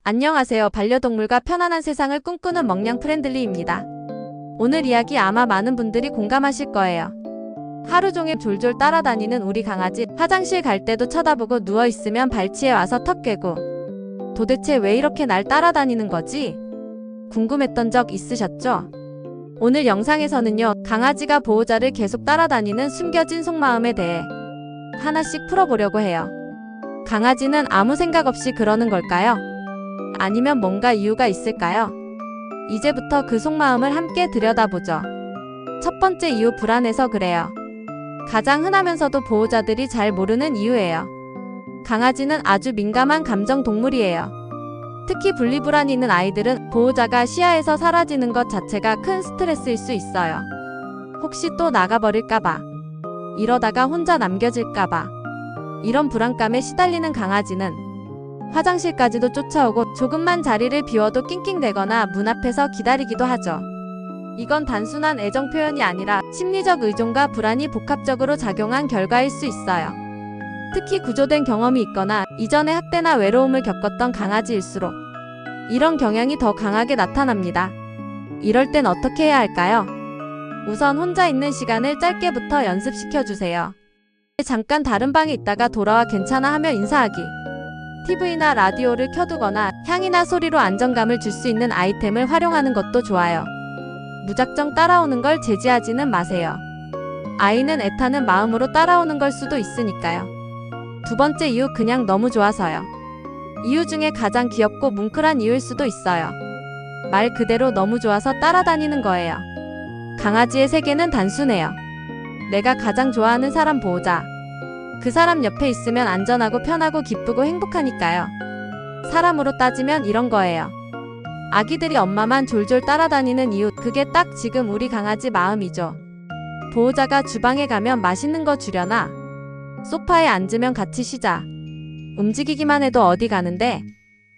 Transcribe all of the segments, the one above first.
안녕하세요. 반려동물과 편안한 세상을 꿈꾸는 멍냥 프렌들리입니다. 오늘 이야기 아마 많은 분들이 공감하실 거예요. 하루 종일 졸졸 따라다니는 우리 강아지, 화장실 갈 때도 쳐다보고 누워있으면 발치에 와서 턱 꿰고. 도대체 왜 이렇게 날 따라다니는 거지? 궁금했던 적 있으셨죠? 오늘 영상에서는요, 강아지가 보호자를 계속 따라다니는 숨겨진 속마음에 대해 하나씩 풀어보려고 해요. 강아지는 아무 생각 없이 그러는 걸까요? 아니면 뭔가 이유가 있을까요? 이제부터 그 속마음을 함께 들여다보죠. 첫 번째 이유, 불안해서 그래요. 가장 흔하면서도 보호자들이 잘 모르는 이유예요. 강아지는 아주 민감한 감정 동물이에요. 특히 분리불안이 있는 아이들은 보호자가 시야에서 사라지는 것 자체가 큰 스트레스일 수 있어요. 혹시 또 나가버릴까봐, 이러다가 혼자 남겨질까봐. 이런 불안감에 시달리는 강아지는 화장실까지도 쫓아오고 조금만 자리를 비워도 낑낑대거나 문 앞에서 기다리기도 하죠. 이건 단순한 애정 표현이 아니라 심리적 의존과 불안이 복합적으로 작용한 결과일 수 있어요. 특히 구조된 경험이 있거나 이전에 학대나 외로움을 겪었던 강아지일수록 이런 경향이 더 강하게 나타납니다. 이럴 땐 어떻게 해야 할까요? 우선 혼자 있는 시간을 짧게부터 연습시켜주세요. 잠깐 다른 방에 있다가 돌아와 괜찮아 하며 인사하기. TV나 라디오를 켜두거나 향이나 소리로 안정감을 줄 수 있는 아이템을 활용하는 것도 좋아요. 무작정 따라오는 걸 제지하지는 마세요. 아이는 애타는 마음으로 따라오는 걸 수도 있으니까요. 두 번째 이유, 그냥 너무 좋아서요. 이유 중에 가장 귀엽고 뭉클한 이유일 수도 있어요. 말 그대로 너무 좋아서 따라다니는 거예요. 강아지의 세계는 단순해요. 내가 가장 좋아하는 사람 보호자. 그 사람 옆에 있으면 안전하고 편하고 기쁘고 행복하니까요. 사람으로 따지면 이런 거예요. 아기들이 엄마만 졸졸 따라다니는 이유, 그게 딱 지금 우리 강아지 마음이죠. 보호자가 주방에 가면 맛있는 거 주려나? 소파에 앉으면 같이 쉬자. 움직이기만 해도 어디 가는데?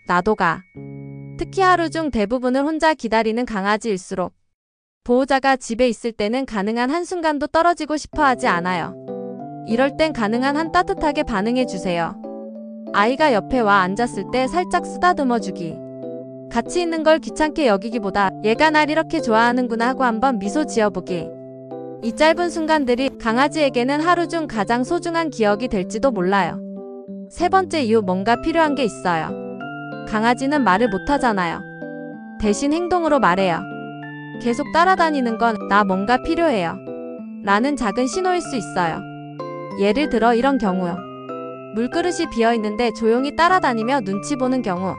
나도 가. 특히 하루 중 대부분을 혼자 기다리는 강아지일수록 보호자가 집에 있을 때는 가능한 한순간도 떨어지고 싶어 하지 않아요. 이럴 땐 가능한 한 따뜻하게 반응해주세요. 아이가 옆에 와 앉았을 때 살짝 쓰다듬어주기. 같이 있는 걸 귀찮게 여기기보다 얘가 날 이렇게 좋아하는구나 하고 한번 미소 지어보기. 이 짧은 순간들이 강아지에게는 하루 중 가장 소중한 기억이 될지도 몰라요. 세 번째 이유, 뭔가 필요한 게 있어요. 강아지는 말을 못하잖아요. 대신 행동으로 말해요. 계속 따라다니는 건 나 뭔가 필요해요 라는 작은 신호일 수 있어요. 예를 들어 이런 경우요. 물그릇이 비어있는데 조용히 따라다니며 눈치 보는 경우.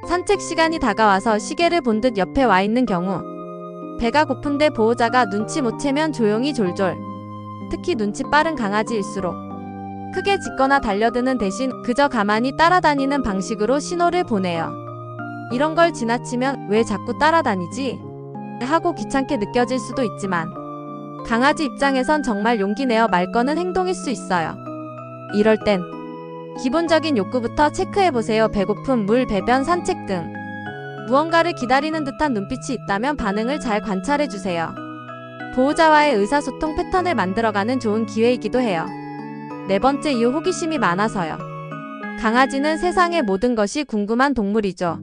산책 시간이 다가와서 시계를 본 듯 옆에 와 있는 경우. 배가 고픈데 보호자가 눈치 못 채면 조용히 졸졸. 특히 눈치 빠른 강아지일수록 크게 짖거나 달려드는 대신 그저 가만히 따라다니는 방식으로 신호를 보내요. 이런 걸 지나치면 왜 자꾸 따라다니지? 하고 귀찮게 느껴질 수도 있지만 강아지 입장에선 정말 용기 내어 말 거는 행동일 수 있어요. 이럴 땐 기본적인 욕구부터 체크해보세요. 배고픔, 물, 배변, 산책 등 무언가를 기다리는 듯한 눈빛이 있다면 반응을 잘 관찰해주세요. 보호자와의 의사소통 패턴을 만들어가는 좋은 기회이기도 해요. 네 번째 이유, 호기심이 많아서요. 강아지는 세상의 모든 것이 궁금한 동물이죠.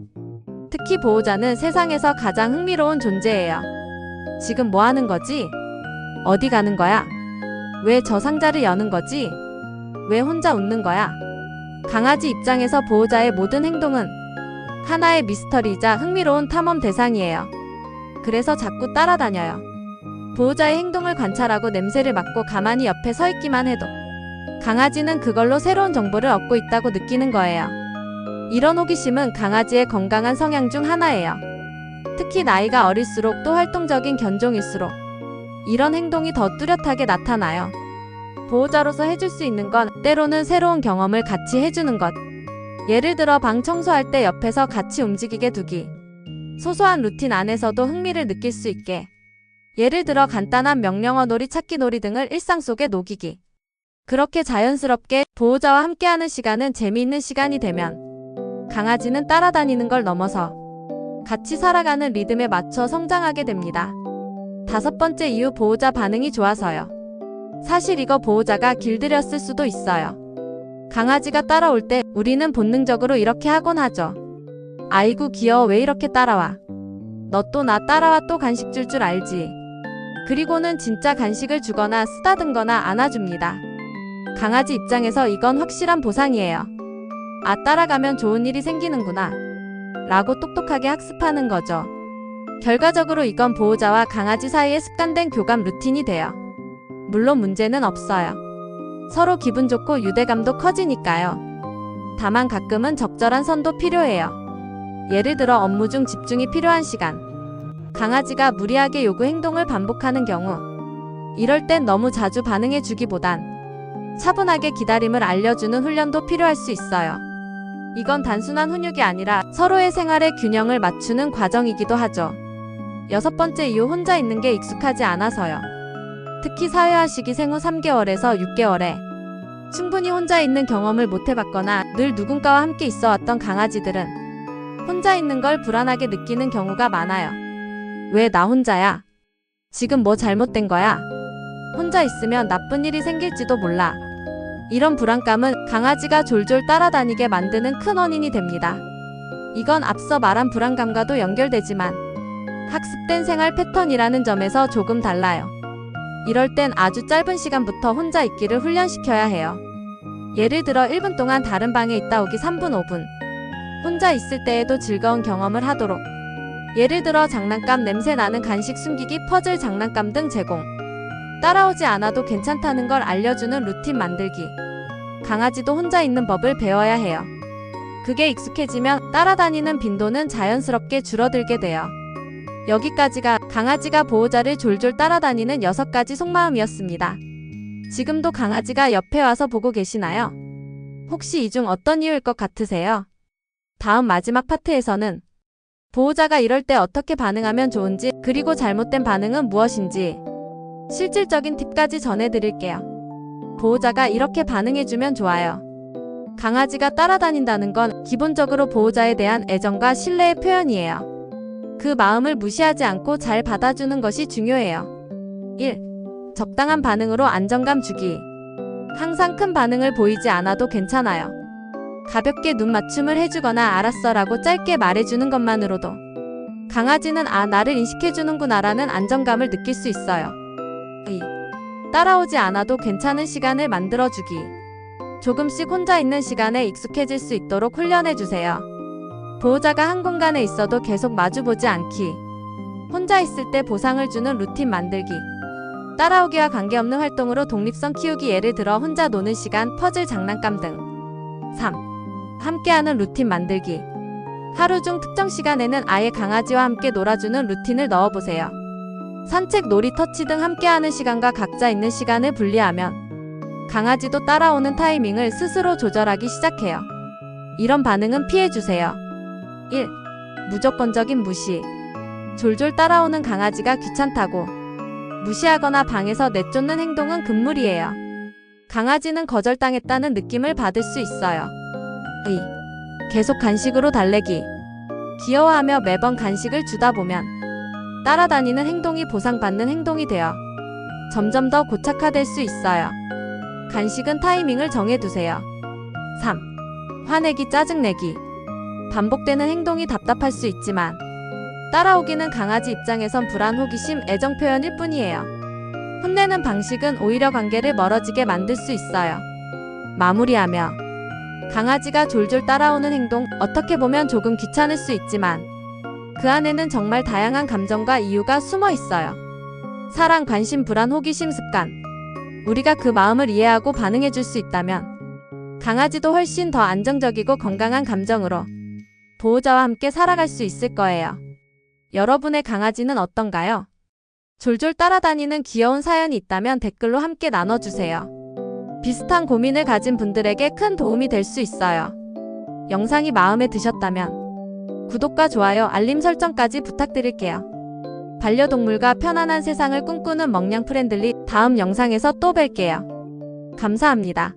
특히 보호자는 세상에서 가장 흥미로운 존재예요. 지금 뭐 하는 거지? 어디 가는 거야? 왜 저 상자를 여는 거지? 왜 혼자 웃는 거야? 강아지 입장에서 보호자의 모든 행동은 하나의 미스터리이자 흥미로운 탐험 대상이에요. 그래서 자꾸 따라다녀요. 보호자의 행동을 관찰하고 냄새를 맡고 가만히 옆에 서 있기만 해도 강아지는 그걸로 새로운 정보를 얻고 있다고 느끼는 거예요. 이런 호기심은 강아지의 건강한 성향 중 하나예요. 특히 나이가 어릴수록 또 활동적인 견종일수록 이런 행동이 더 뚜렷하게 나타나요. 보호자로서 해줄 수 있는 건 때로는 새로운 경험을 같이 해주는 것. 예를 들어 방 청소할 때 옆에서 같이 움직이게 두기. 소소한 루틴 안에서도 흥미를 느낄 수 있게. 예를 들어 간단한 명령어 놀이, 찾기 놀이 등을 일상 속에 녹이기. 그렇게 자연스럽게 보호자와 함께하는 시간은 재미있는 시간이 되면 강아지는 따라다니는 걸 넘어서 같이 살아가는 리듬에 맞춰 성장하게 됩니다. 다섯 번째 이유, 보호자 반응이 좋아서요. 사실 이거 보호자가 길들였을 수도 있어요. 강아지가 따라올 때 우리는 본능적으로 이렇게 하곤 하죠. 아이고 귀여워 왜 이렇게 따라와. 너 또 나 따라와 또 간식 줄 줄 알지. 그리고는 진짜 간식을 주거나 쓰다듬거나 안아줍니다. 강아지 입장에서 이건 확실한 보상이에요. 아 따라가면 좋은 일이 생기는구나 라고 똑똑하게 학습하는 거죠. 결과적으로 이건 보호자와 강아지 사이에 습관된 교감 루틴이 돼요. 물론 문제는 없어요. 서로 기분 좋고 유대감도 커지니까요. 다만 가끔은 적절한 선도 필요해요. 예를 들어 업무 중 집중이 필요한 시간, 강아지가 무리하게 요구 행동을 반복하는 경우, 이럴 땐 너무 자주 반응해 주기보단 차분하게 기다림을 알려주는 훈련도 필요할 수 있어요. 이건 단순한 훈육이 아니라 서로의 생활의 균형을 맞추는 과정이기도 하죠. 6번째 이유 혼자 있는 게 익숙하지 않아서요. 특히 사회화 시기 생후 3개월에서 6개월에 충분히 혼자 있는 경험을 못 해봤거나 늘 누군가와 함께 있어 왔던 강아지들은 혼자 있는 걸 불안하게 느끼는 경우가 많아요. 왜 나 혼자야? 지금 뭐 잘못된 거야? 혼자 있으면 나쁜 일이 생길지도 몰라. 이런 불안감은 강아지가 졸졸 따라다니게 만드는 큰 원인이 됩니다. 이건 앞서 말한 불안감과도 연결되지만 학습된 생활 패턴이라는 점에서 조금 달라요. 이럴 땐 아주 짧은 시간부터 혼자 있기를 훈련시켜야 해요. 예를 들어 1분 동안 다른 방에 있다 오기 3분, 5분. 혼자 있을 때에도 즐거운 경험을 하도록. 예를 들어 장난감, 냄새 나는 간식 숨기기, 퍼즐 장난감 등 제공. 따라오지 않아도 괜찮다는 걸 알려주는 루틴 만들기. 강아지도 혼자 있는 법을 배워야 해요. 그게 익숙해지면 따라다니는 빈도는 자연스럽게 줄어들게 돼요. 여기까지가 강아지가 보호자를 졸졸 따라다니는 6가지 속마음이었습니다. 지금도 강아지가 옆에 와서 보고 계시나요? 혹시 이 중 어떤 이유일 것 같으세요? 다음 마지막 파트에서는 보호자가 이럴 때 어떻게 반응하면 좋은지, 그리고 잘못된 반응은 무엇인지 실질적인 팁까지 전해드릴게요. 보호자가 이렇게 반응해주면 좋아요. 강아지가 따라다닌다는 건 기본적으로 보호자에 대한 애정과 신뢰의 표현이에요. 그 마음을 무시하지 않고 잘 받아주는 것이 중요해요. 1. 적당한 반응으로 안정감 주기. 항상 큰 반응을 보이지 않아도 괜찮아요. 가볍게 눈 맞춤을 해주거나 알았어 라고 짧게 말해주는 것만으로도 강아지는 아, 나를 인식해주는구나 라는 안정감을 느낄 수 있어요. 2. 따라오지 않아도 괜찮은 시간을 만들어주기. 조금씩 혼자 있는 시간에 익숙해질 수 있도록 훈련해주세요. 보호자가 한 공간에 있어도 계속 마주보지 않기. 혼자 있을 때 보상을 주는 루틴 만들기. 따라오기와 관계없는 활동으로 독립성 키우기. 예를 들어 혼자 노는 시간, 퍼즐 장난감 등. 3. 함께하는 루틴 만들기. 하루 중 특정 시간에는 아예 강아지와 함께 놀아주는 루틴을 넣어보세요. 산책, 놀이, 터치 등 함께하는 시간과 각자 있는 시간을 분리하면 강아지도 따라오는 타이밍을 스스로 조절하기 시작해요. 이런 반응은 피해주세요. 1. 무조건적인 무시. 졸졸 따라오는 강아지가 귀찮다고 무시하거나 방에서 내쫓는 행동은 금물이에요. 강아지는 거절당했다는 느낌을 받을 수 있어요. 2. 계속 간식으로 달래기. 귀여워하며 매번 간식을 주다 보면 따라다니는 행동이 보상받는 행동이 되어 점점 더 고착화될 수 있어요. 간식은 타이밍을 정해두세요. 3. 화내기, 짜증내기. 반복되는 행동이 답답할 수 있지만 따라오기는 강아지 입장에선 불안, 호기심, 애정 표현일 뿐이에요. 혼내는 방식은 오히려 관계를 멀어지게 만들 수 있어요. 마무리하며 강아지가 졸졸 따라오는 행동, 어떻게 보면 조금 귀찮을 수 있지만 그 안에는 정말 다양한 감정과 이유가 숨어 있어요. 사랑, 관심, 불안, 호기심, 습관. 우리가 그 마음을 이해하고 반응해줄 수 있다면 강아지도 훨씬 더 안정적이고 건강한 감정으로 보호자와 함께 살아갈 수 있을 거예요. 여러분의 강아지는 어떤가요? 졸졸 따라다니는 귀여운 사연이 있다면 댓글로 함께 나눠주세요. 비슷한 고민을 가진 분들에게 큰 도움이 될 수 있어요. 영상이 마음에 드셨다면 구독과 좋아요, 알림 설정까지 부탁드릴게요. 반려동물과 편안한 세상을 꿈꾸는 멍냥 프렌들리, 다음 영상에서 또 뵐게요. 감사합니다.